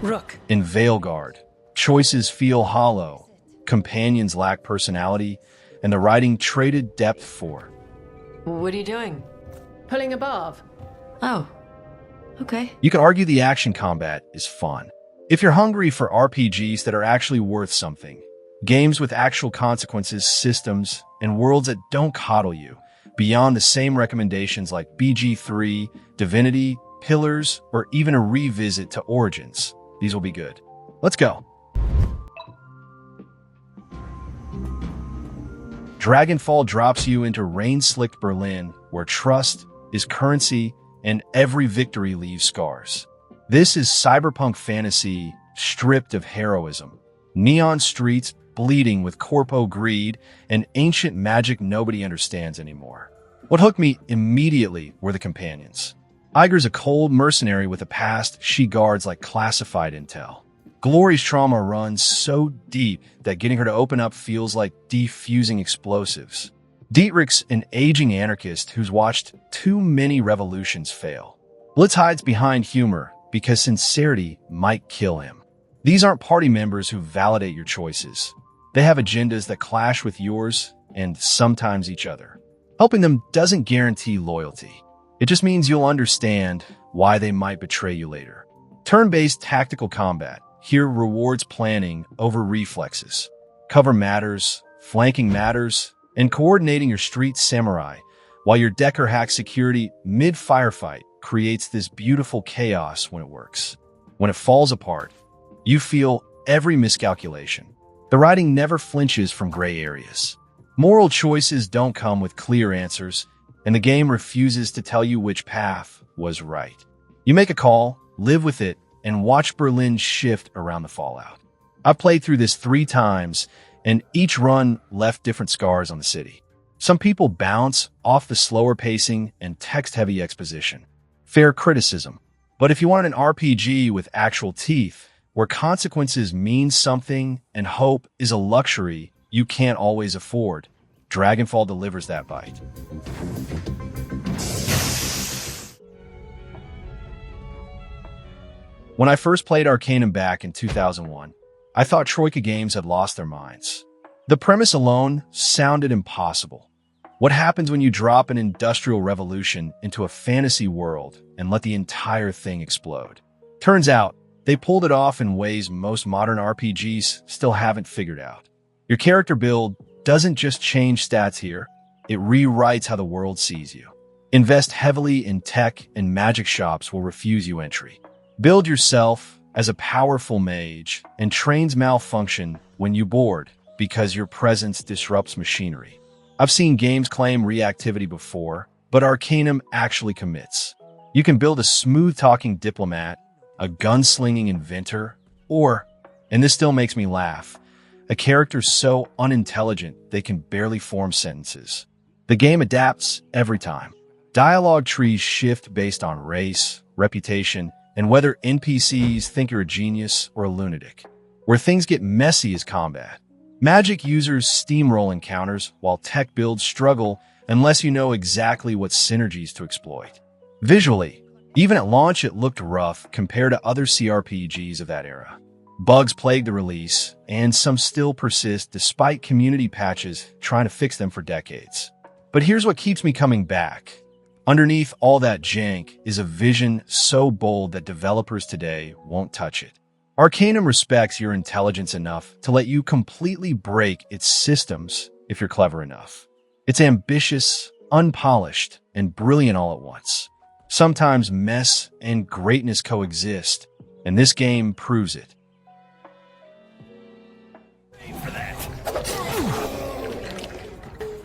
Rook. In Veilguard, choices feel hollow, companions lack personality, and the writing traded depth for. What are you doing? Pulling a barb. Oh. Okay. You can argue the action combat is fun. If you're hungry for RPGs that are actually worth something, games with actual consequences, systems, and worlds that don't coddle you, beyond the same recommendations like BG3, Divinity, Pillars, or even a revisit to Origins, these will be good. Let's go. Dragonfall drops you into rain-slicked Berlin, where trust is currency and every victory leaves scars. This is cyberpunk fantasy stripped of heroism. Neon streets bleeding with corpo greed and ancient magic nobody understands anymore. What hooked me immediately were the companions. Iger's a cold mercenary with a past she guards like classified intel. Glory's trauma runs so deep that getting her to open up feels like defusing explosives. Dietrich's an aging anarchist who's watched too many revolutions fail. Blitz hides behind humor because sincerity might kill him. These aren't party members who validate your choices. They have agendas that clash with yours and sometimes each other. Helping them doesn't guarantee loyalty. It just means you'll understand why they might betray you later. Turn-based tactical combat here rewards planning over reflexes. Cover matters, flanking matters, and coordinating your street samurai while your decker hack security mid-firefight creates this beautiful chaos when it works. When it falls apart, you feel every miscalculation. The writing never flinches from gray areas. Moral choices don't come with clear answers, and the game refuses to tell you which path was right. You make a call, live with it, and watch Berlin shift around the fallout. I've played through this 3 times, and each run left different scars on the city. Some people bounce off the slower pacing and text-heavy exposition. Fair criticism. But if you want an RPG with actual teeth, where consequences mean something and hope is a luxury you can't always afford, Dragonfall delivers that bite. When I first played Arcanum back in 2001, I thought Troika Games had lost their minds. The premise alone sounded impossible. What happens when you drop an industrial revolution into a fantasy world and let the entire thing explode? Turns out, they pulled it off in ways most modern RPGs still haven't figured out. Your character build doesn't just change stats here, it rewrites how the world sees you. Invest heavily in tech and magic shops will refuse you entry. Build yourself as a powerful mage, and trains malfunction when you board because your presence disrupts machinery. I've seen games claim reactivity before, but Arcanum actually commits. You can build a smooth-talking diplomat, a gunslinging inventor, or, and this still makes me laugh, a character so unintelligent they can barely form sentences. The game adapts every time. Dialogue trees shift based on race, reputation, and whether NPCs think you're a genius or a lunatic. Where things get messy is combat. Magic users steamroll encounters while tech builds struggle unless you know exactly what synergies to exploit. Visually, even at launch it looked rough compared to other CRPGs of that era. Bugs plagued the release, and some still persist despite community patches trying to fix them for decades. But here's what keeps me coming back. Underneath all that jank is a vision so bold that developers today won't touch it. Arcanum respects your intelligence enough to let you completely break its systems if you're clever enough. It's ambitious, unpolished, and brilliant all at once. Sometimes mess and greatness coexist, and this game proves it.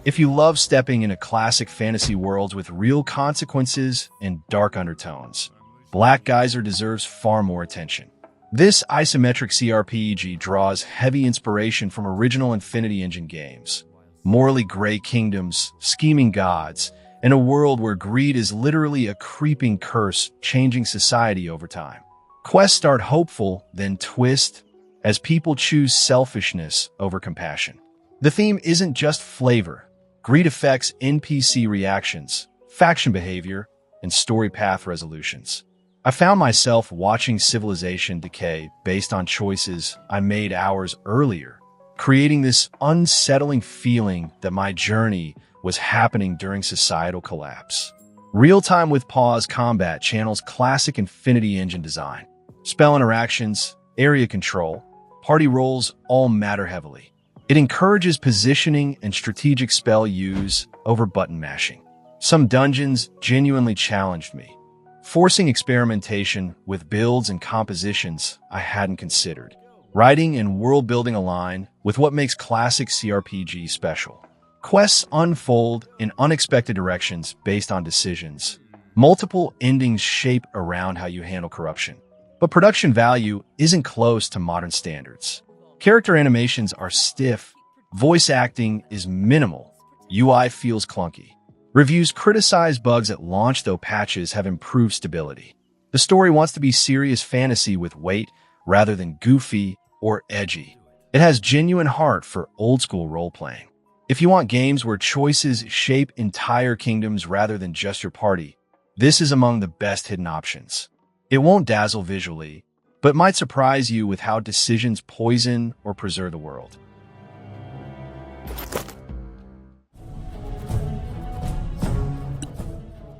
If you love stepping into classic fantasy worlds with real consequences and dark undertones, Black Geyser deserves far more attention. This isometric CRPG draws heavy inspiration from original Infinity Engine games, morally gray kingdoms, scheming gods, and a world where greed is literally a creeping curse changing society over time. Quests start hopeful, then twist, as people choose selfishness over compassion. The theme isn't just flavor. Greed affects NPC reactions, faction behavior, and story path resolutions. I found myself watching civilization decay based on choices I made hours earlier, creating this unsettling feeling that my journey was happening during societal collapse. Real-time with pause combat channels classic Infinity Engine design. Spell interactions, area control, party roles all matter heavily. It encourages positioning and strategic spell use over button mashing. Some dungeons genuinely challenged me, forcing experimentation with builds and compositions I hadn't considered. Writing and world building align with what makes classic CRPG special. Quests unfold in unexpected directions based on decisions. Multiple endings shape around how you handle corruption. But production value isn't close to modern standards. Character animations are stiff, voice acting is minimal, UI feels clunky. Reviews criticize bugs at launch, though patches have improved stability. The story wants to be serious fantasy with weight rather than goofy or edgy. It has genuine heart for old-school role-playing. If you want games where choices shape entire kingdoms rather than just your party, this is among the best hidden options. It won't dazzle visually, but might surprise you with how decisions poison or preserve the world.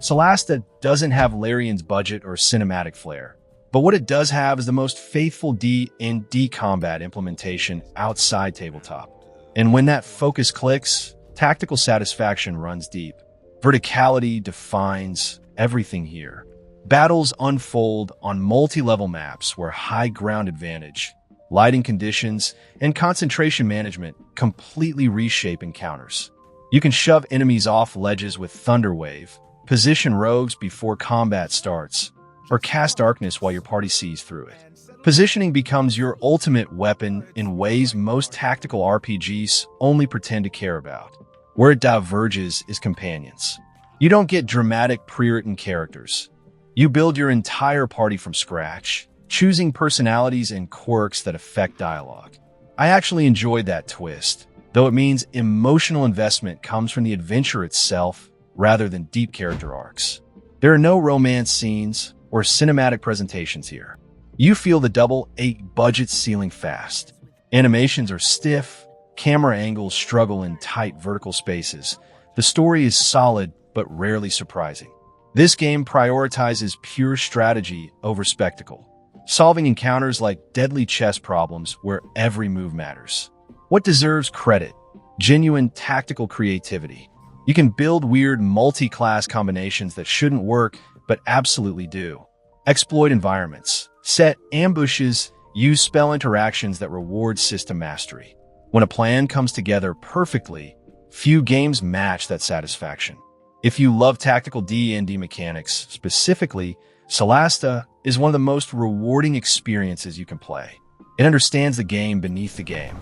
Solasta doesn't have Larian's budget or cinematic flair, but what it does have is the most faithful D&D combat implementation outside tabletop. And when that focus clicks, tactical satisfaction runs deep. Verticality defines everything here. Battles unfold on multi-level maps where high ground advantage, lighting conditions, and concentration management completely reshape encounters. You can shove enemies off ledges with Thunder Wave, position rogues before combat starts, or cast darkness while your party sees through it. Positioning becomes your ultimate weapon in ways most tactical RPGs only pretend to care about. Where it diverges is companions. You don't get dramatic pre-written characters. You build your entire party from scratch, choosing personalities and quirks that affect dialogue. I actually enjoyed that twist, though it means emotional investment comes from the adventure itself rather than deep character arcs. There are no romance scenes or cinematic presentations here. You feel the double 8 budget ceiling fast. Animations are stiff, camera angles struggle in tight vertical spaces. The story is solid but rarely surprising. This game prioritizes pure strategy over spectacle, solving encounters like deadly chess problems where every move matters. What deserves credit? Genuine tactical creativity. You can build weird multi-class combinations that shouldn't work but absolutely do. Exploit environments. Set ambushes, use spell interactions that reward system mastery. When a plan comes together perfectly, few games match that satisfaction. If you love tactical D&D mechanics, specifically, Solasta is one of the most rewarding experiences you can play. It understands the game beneath the game.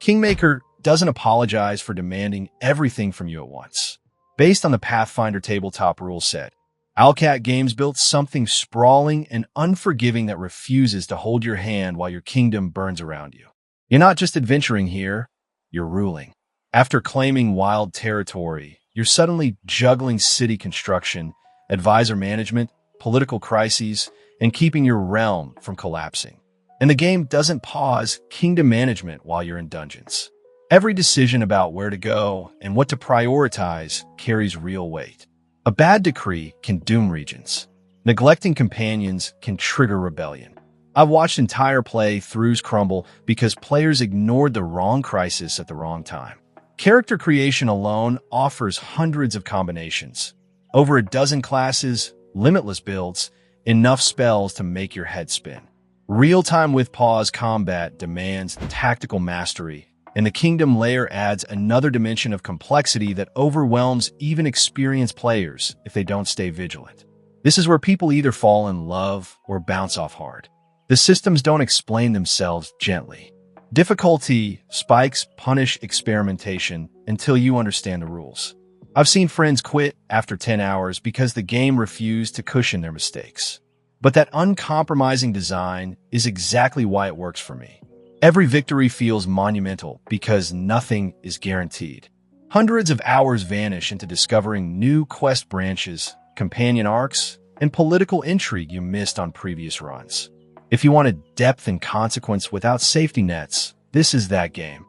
Kingmaker doesn't apologize for demanding everything from you at once. Based on the Pathfinder tabletop rule set, Owlcat Games built something sprawling and unforgiving that refuses to hold your hand while your kingdom burns around you. You're not just adventuring here, you're ruling. After claiming wild territory, you're suddenly juggling city construction, advisor management, political crises, and keeping your realm from collapsing. And the game doesn't pause kingdom management while you're in dungeons. Every decision about where to go and what to prioritize carries real weight. A bad decree can doom regions. Neglecting companions can trigger rebellion. I've watched entire playthroughs crumble because players ignored the wrong crisis at the wrong time. Character creation alone offers hundreds of combinations. Over a dozen classes, limitless builds, enough spells to make your head spin. Real-time with pause combat demands tactical mastery, and the Kingdom layer adds another dimension of complexity that overwhelms even experienced players if they don't stay vigilant. This is where people either fall in love or bounce off hard. The systems don't explain themselves gently. Difficulty spikes punish experimentation until you understand the rules. I've seen friends quit after 10 hours because the game refused to cushion their mistakes. But that uncompromising design is exactly why it works for me. Every victory feels monumental because nothing is guaranteed. Hundreds of hours vanish into discovering new quest branches, companion arcs, and political intrigue you missed on previous runs. If you wanted depth and consequence without safety nets, this is that game.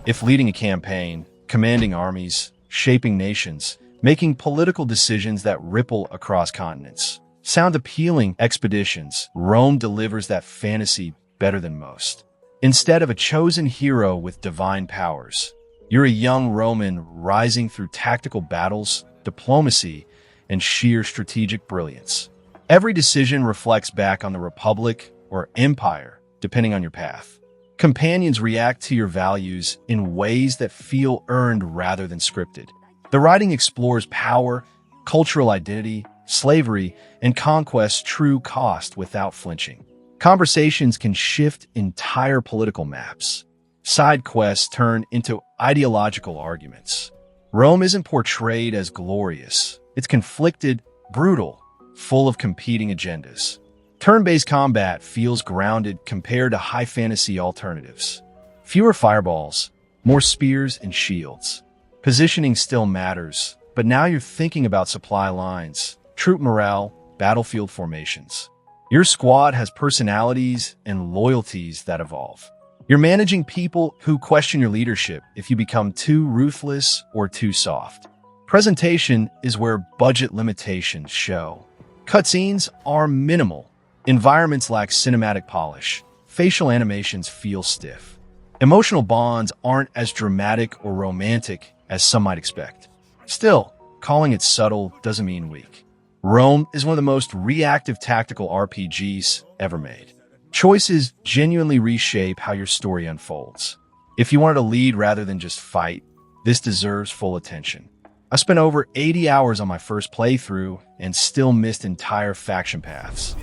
If leading a campaign, commanding armies, shaping nations, making political decisions that ripple across continents sound appealing expeditions, Rome delivers that fantasy better than most. Instead of a chosen hero with divine powers, you're a young Roman rising through tactical battles, diplomacy, and sheer strategic brilliance. Every decision reflects back on the Republic or Empire, depending on your path. Companions react to your values in ways that feel earned rather than scripted. The writing explores power, cultural identity, slavery, and conquest's true cost without flinching. Conversations can shift entire political maps. Side quests turn into ideological arguments. Rome isn't portrayed as glorious. It's conflicted, brutal, full of competing agendas. Turn-based combat feels grounded compared to high fantasy alternatives. Fewer fireballs, more spears and shields. Positioning still matters, but now you're thinking about supply lines, troop morale, battlefield formations. Your squad has personalities and loyalties that evolve. You're managing people who question your leadership if you become too ruthless or too soft. Presentation is where budget limitations show. Cutscenes are minimal. Environments lack cinematic polish. Facial animations feel stiff. Emotional bonds aren't as dramatic or romantic as some might expect. Still, calling it subtle doesn't mean weak. Rome is one of the most reactive tactical RPGs ever made. Choices genuinely reshape how your story unfolds. If you wanted to lead rather than just fight, this deserves full attention. I spent over 80 hours on my first playthrough and still missed entire faction paths.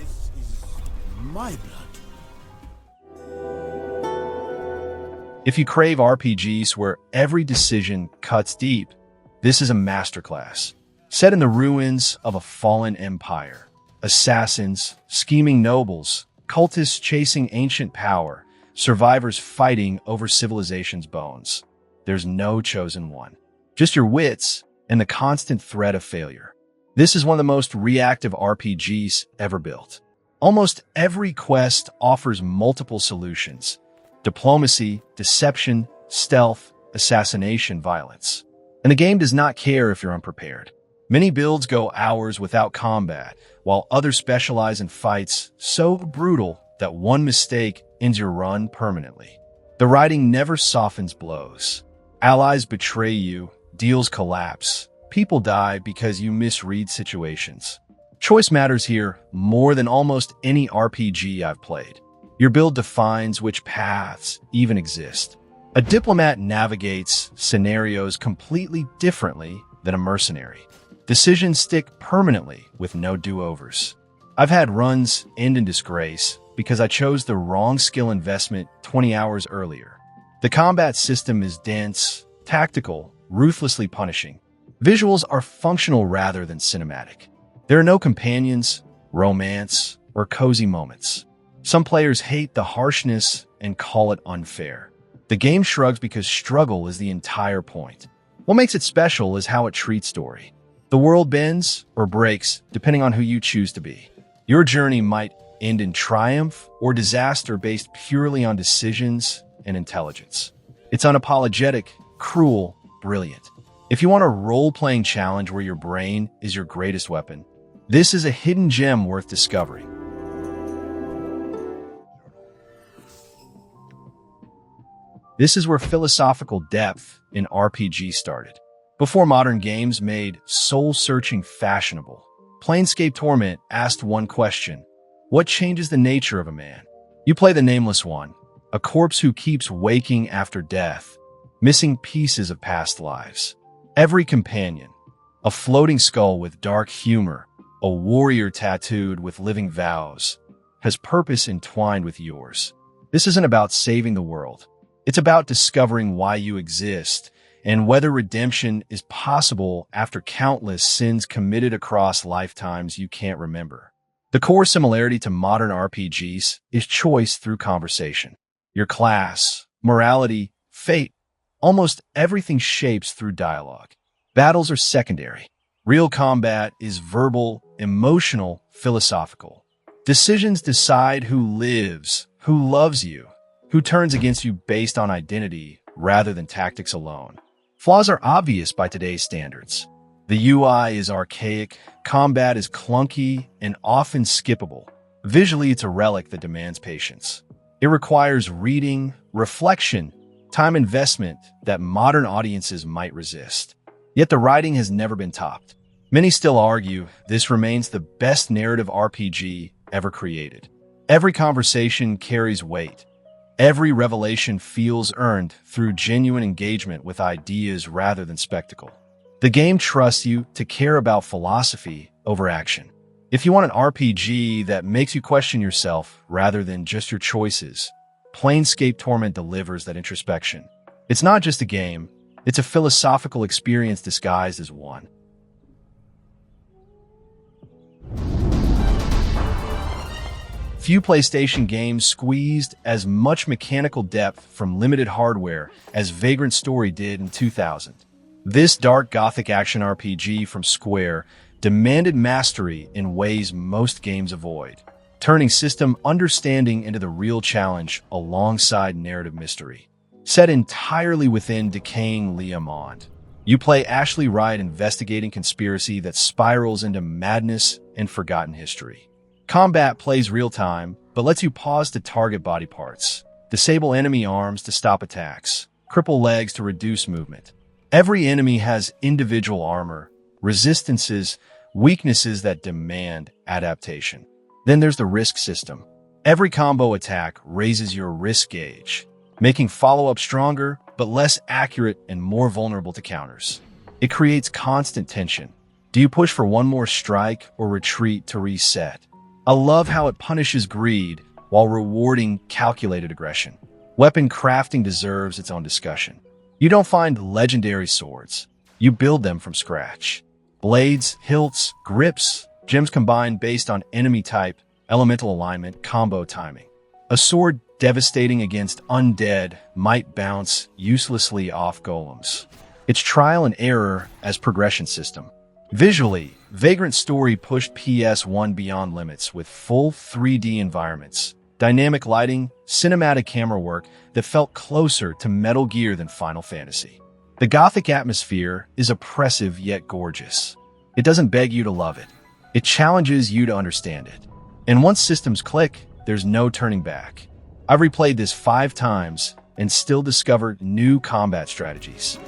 My blood. If you crave RPGs where every decision cuts deep, this is a masterclass. Set in the ruins of a fallen empire, assassins, scheming nobles, cultists chasing ancient power, survivors fighting over civilization's bones. There's no chosen one. Just your wits and the constant threat of failure. This is one of the most reactive RPGs ever built. Almost every quest offers multiple solutions: diplomacy, deception, stealth, assassination, violence. And the game does not care if you're unprepared. Many builds go hours without combat, while others specialize in fights so brutal that one mistake ends your run permanently. The writing never softens blows. Allies betray you, deals collapse, people die because you misread situations. Choice matters here more than almost any RPG I've played. Your build defines which paths even exist. A diplomat navigates scenarios completely differently than a mercenary. Decisions stick permanently with no do-overs. I've had runs end in disgrace because I chose the wrong skill investment 20 hours earlier. The combat system is dense, tactical, ruthlessly punishing. Visuals are functional rather than cinematic. There are no companions, romance, or cozy moments. Some players hate the harshness and call it unfair. The game shrugs because struggle is the entire point. What makes it special is how it treats story. The world bends or breaks depending on who you choose to be. Your journey might end in triumph or disaster based purely on decisions and intelligence. It's unapologetic, cruel, brilliant. If you want a role-playing challenge where your brain is your greatest weapon, this is a hidden gem worth discovering. This is where philosophical depth in RPG started. Before modern games made soul-searching fashionable, Planescape Torment asked one question: what changes the nature of a man? You play the Nameless One, a corpse who keeps waking after death, missing pieces of past lives. Every companion, a floating skull with dark humor, a warrior tattooed with living vows, has purpose entwined with yours. This isn't about saving the world. It's about discovering why you exist and whether redemption is possible after countless sins committed across lifetimes you can't remember. The core similarity to modern RPGs is choice through conversation. Your class, morality, fate, almost everything shapes through dialogue. Battles are secondary. Real combat is verbal, emotional, philosophical. Decisions decide who lives, who loves you, who turns against you based on identity rather than tactics alone. Flaws are obvious by today's standards. The UI is archaic, combat is clunky, and often skippable. Visually, it's a relic that demands patience. It requires reading, reflection, time investment that modern audiences might resist. Yet the writing has never been topped. Many still argue this remains the best narrative RPG ever created. Every conversation carries weight. Every revelation feels earned through genuine engagement with ideas rather than spectacle. The game trusts you to care about philosophy over action. If you want an RPG that makes you question yourself rather than just your choices, Planescape Torment delivers that introspection. It's not just a game, it's a philosophical experience disguised as one. Few PlayStation games squeezed as much mechanical depth from limited hardware as Vagrant Story did in 2000. This dark gothic action RPG from Square demanded mastery in ways most games avoid, turning system understanding into the real challenge alongside narrative mystery. Set entirely within decaying Leomond, you play Ashley Wright investigating conspiracy that spirals into madness and forgotten history. Combat plays real-time, but lets you pause to target body parts, disable enemy arms to stop attacks, cripple legs to reduce movement. Every enemy has individual armor, resistances, weaknesses that demand adaptation. Then there's the risk system. Every combo attack raises your risk gauge, making follow-up stronger but less accurate and more vulnerable to counters. It creates constant tension. Do you push for one more strike or retreat to reset? I love how it punishes greed while rewarding calculated aggression. Weapon crafting deserves its own discussion. You don't find legendary swords. You build them from scratch. Blades, hilts, grips, gems combined based on enemy type, elemental alignment, combo timing. A sword devastating against undead might bounce uselessly off golems. It's trial and error as progression system. Visually, Vagrant Story pushed PS1 beyond limits with full 3D environments, dynamic lighting, cinematic camera work that felt closer to Metal Gear than Final Fantasy. The gothic atmosphere is oppressive yet gorgeous. It doesn't beg you to love it. It challenges you to understand it. And once systems click, there's no turning back. I've replayed this 5 times and still discovered new combat strategies.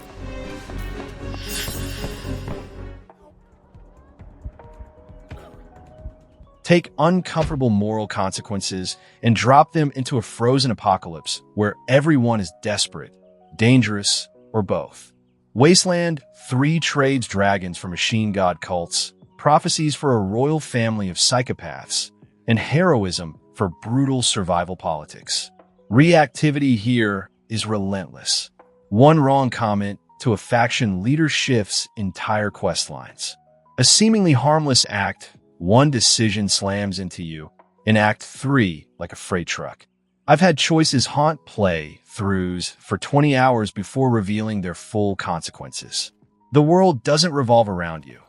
Take uncomfortable moral consequences and drop them into a frozen apocalypse where everyone is desperate, dangerous, or both. Wasteland 3 trades dragons for machine god cults, prophecies for a royal family of psychopaths, and heroism for brutal survival politics. Reactivity here is relentless. One wrong comment to a faction leader shifts entire quest lines. A seemingly harmless act, one decision slams into you. In Act 3, like a freight truck. I've had choices haunt play-throughs for 20 hours before revealing their full consequences. The world doesn't revolve around you.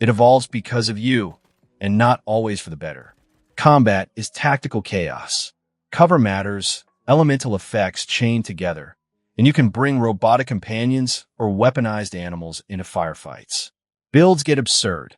It evolves because of you, and not always for the better. Combat is tactical chaos. Cover matters, elemental effects chain together, and you can bring robotic companions or weaponized animals into firefights. Builds get absurd.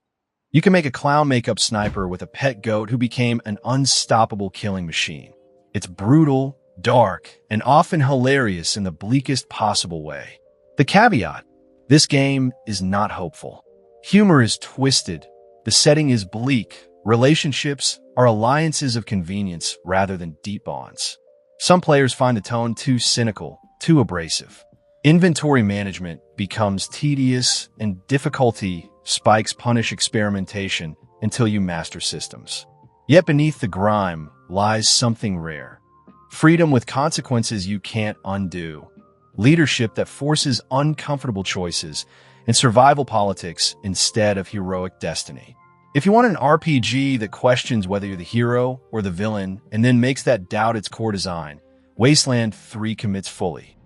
You can make a clown makeup sniper with a pet goat who became an unstoppable killing machine. It's brutal, dark, and often hilarious in the bleakest possible way. The caveat: this game is not hopeful. Humor is twisted. The setting is bleak. Relationships are alliances of convenience rather than deep bonds. Some players find the tone too cynical, too abrasive. Inventory management becomes tedious, and difficulty spikes punish experimentation until you master systems. Yet beneath the grime lies something rare. Freedom with consequences you can't undo. Leadership that forces uncomfortable choices, and survival politics instead of heroic destiny. If you want an RPG that questions whether you're the hero or the villain and then makes that doubt its core design, Wasteland 3 commits fully.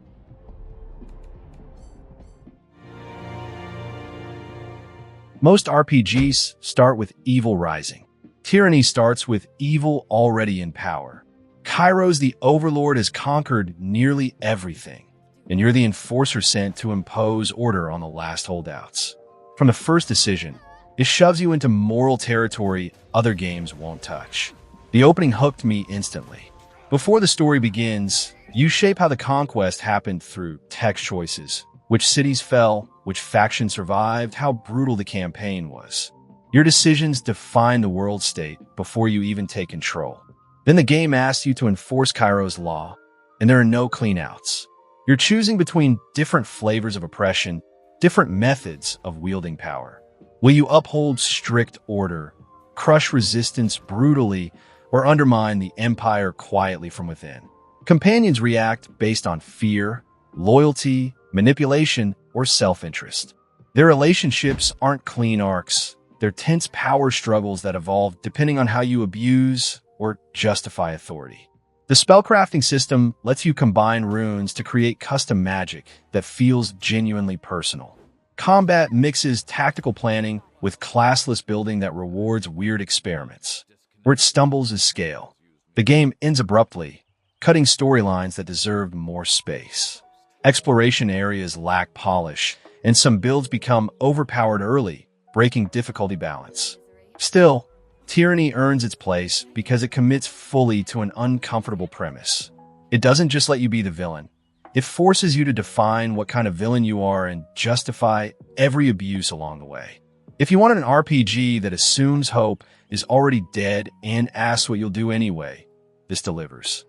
Most RPGs start with evil rising. Tyranny starts with evil already in power. Kairos the Overlord has conquered nearly everything, and you're the enforcer sent to impose order on the last holdouts. From the first decision, it shoves you into moral territory other games won't touch. The opening hooked me instantly. Before the story begins, you shape how the conquest happened through text choices, which cities fell, which factions survived, how brutal the campaign was. Your decisions define the world state before you even take control. Then the game asks you to enforce Kairos' law, and there are no clean outs. You're choosing between different flavors of oppression, different methods of wielding power. Will you uphold strict order, crush resistance brutally, or undermine the empire quietly from within? Companions react based on fear, loyalty, manipulation, or self-interest. Their relationships aren't clean arcs. They're tense power struggles that evolve depending on how you abuse or justify authority. The spellcrafting system lets you combine runes to create custom magic that feels genuinely personal. Combat mixes tactical planning with classless building that rewards weird experiments. Where it stumbles is scale. The game ends abruptly, cutting storylines that deserved more space. Exploration areas lack polish, and some builds become overpowered early, breaking difficulty balance. Still, Tyranny earns its place because it commits fully to an uncomfortable premise. It doesn't just let you be the villain. It forces you to define what kind of villain you are and justify every abuse along the way. If you want an RPG that assumes hope is already dead and asks what you'll do anyway, this delivers.